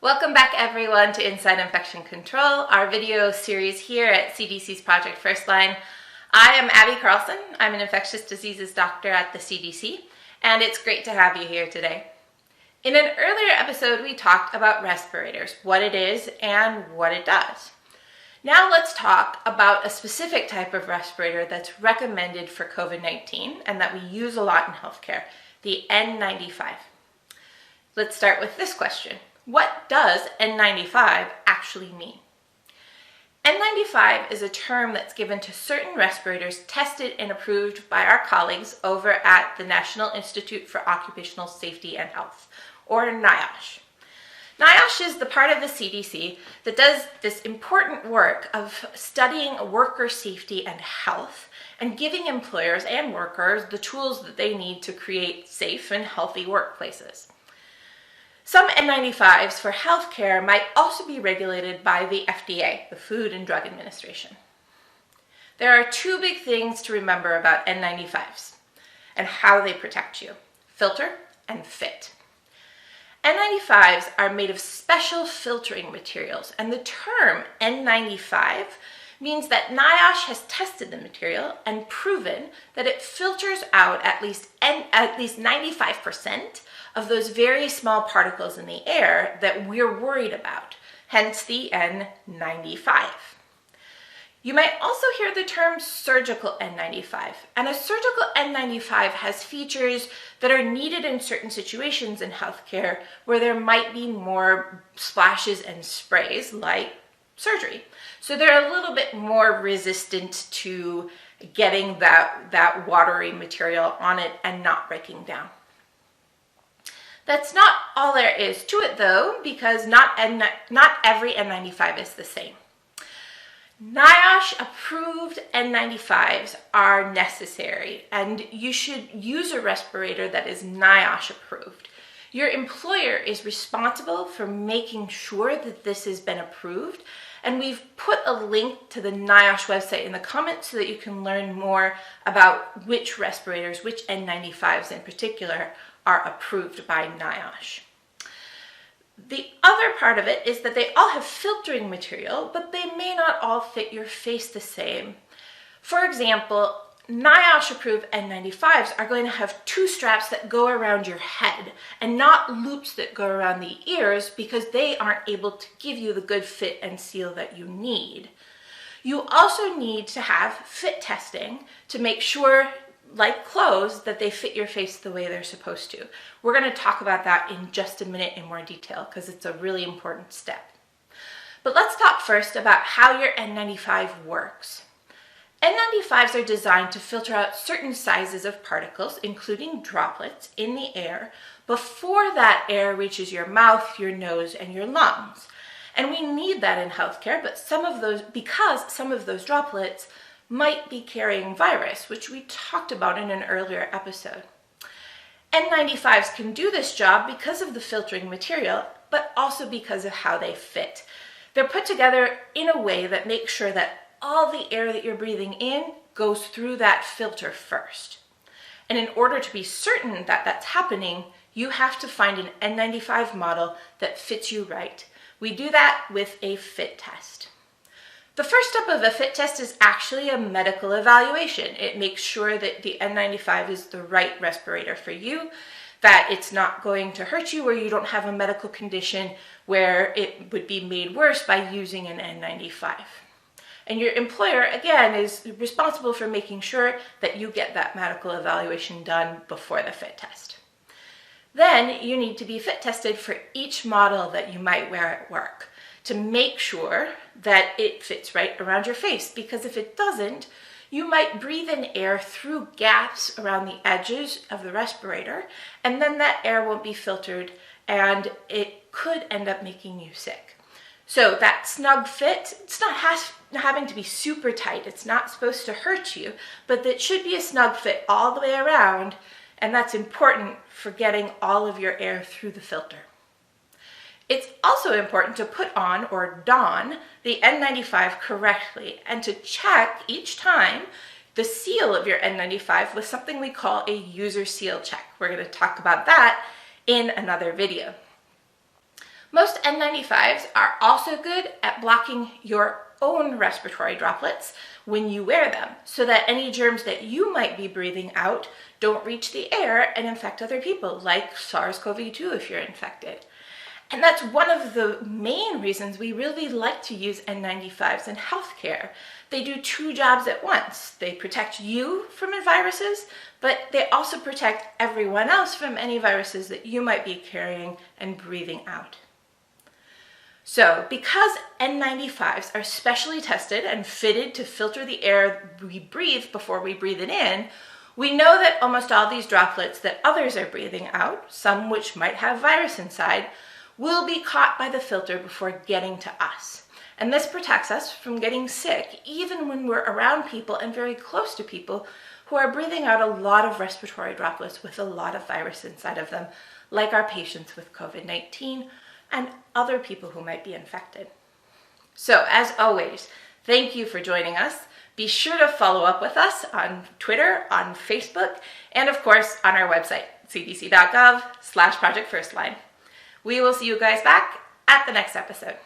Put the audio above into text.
Welcome back everyone to Inside Infection Control, our video series here at CDC's Project First Line. I am Abby Carlson. I'm an infectious diseases doctor at the CDC, and it's great to have you here today. In an earlier episode, we talked about respirators, what it is and what it does. Now let's talk about a specific type of respirator that's recommended for COVID-19 and that we use a lot in healthcare, the N95. Let's start with this question. What does N95 actually mean? N95 is a term that's given to certain respirators tested and approved by our colleagues over at the National Institute for Occupational Safety and Health, or NIOSH. NIOSH is the part of the CDC that does this important work of studying worker safety and health and giving employers and workers the tools that they need to create safe and healthy workplaces. Some N95s for healthcare might also be regulated by the FDA, the Food and Drug Administration. There are two big things to remember about N95s and how they protect you: filter and fit. N95s are made of special filtering materials, and the term N95 means that NIOSH has tested the material and proven that it filters out at least 95% of those very small particles in the air that we're worried about, hence the N95. You might also hear the term surgical N95, and a surgical N95 has features that are needed in certain situations in healthcare where there might be more splashes and sprays, like surgery. So they're a little bit more resistant to getting that watery material on it and not breaking down. That's not all there is to it though, because not every N95 is the same. NIOSH approved N95s are necessary, and you should use a respirator that is NIOSH approved. Your employer is responsible for making sure that this has been approved, and we've put a link to the NIOSH website in the comments so that you can learn more about which respirators, which N95s in particular, are approved by NIOSH. The other part of it is that they all have filtering material, but they may not all fit your face the same. For example, NIOSH-approved N95s are going to have two straps that go around your head and not loops that go around the ears because they aren't able to give you the good fit and seal that you need. You also need to have fit testing to make sure, like clothes, that they fit your face the way they're supposed to. We're going to talk about that in just a minute in more detail because it's a really important step. But let's talk first about how your N95 works. N95s are designed to filter out certain sizes of particles, including droplets, in the air before that air reaches your mouth, your nose, and your lungs. And we need that in healthcare, but because some of those droplets might be carrying virus, which we talked about in an earlier episode. N95s can do this job because of the filtering material, but also because of how they fit. They're put together in a way that makes sure that all the air that you're breathing in goes through that filter first. And in order to be certain that that's happening, you have to find an N95 model that fits you right. We do that with a fit test. The first step of a fit test is actually a medical evaluation. It makes sure that the N95 is the right respirator for you, that it's not going to hurt you, or you don't have a medical condition where it would be made worse by using an N95. And your employer, again, is responsible for making sure that you get that medical evaluation done before the fit test. Then you need to be fit tested for each model that you might wear at work to make sure that it fits right around your face, because if it doesn't, you might breathe in air through gaps around the edges of the respirator, and then that air won't be filtered and it could end up making you sick. So that snug fit, it's not having to be super tight, it's not supposed to hurt you, but it should be a snug fit all the way around, and that's important for getting all of your air through the filter. It's also important to put on or don the N95 correctly and to check each time the seal of your N95 with something we call a user seal check. We're going to talk about that in another video. Most N95s are also good at blocking your own respiratory droplets when you wear them, so that any germs that you might be breathing out don't reach the air and infect other people, like SARS-CoV-2 if you're infected. And that's one of the main reasons we really like to use N95s in healthcare. They do two jobs at once. They protect you from viruses, but they also protect everyone else from any viruses that you might be carrying and breathing out. So, because N95s are specially tested and fitted to filter the air we breathe before we breathe it in, we know that almost all these droplets that others are breathing out, some which might have virus inside, will be caught by the filter before getting to us. And this protects us from getting sick, even when we're around people and very close to people who are breathing out a lot of respiratory droplets with a lot of virus inside of them, like our patients with COVID-19 and other people who might be infected. So, as always, thank you for joining us. Be sure to follow up with us on Twitter, on Facebook, and of course on our website, cdc.gov/projectfirstline. We will see you guys back at the next episode.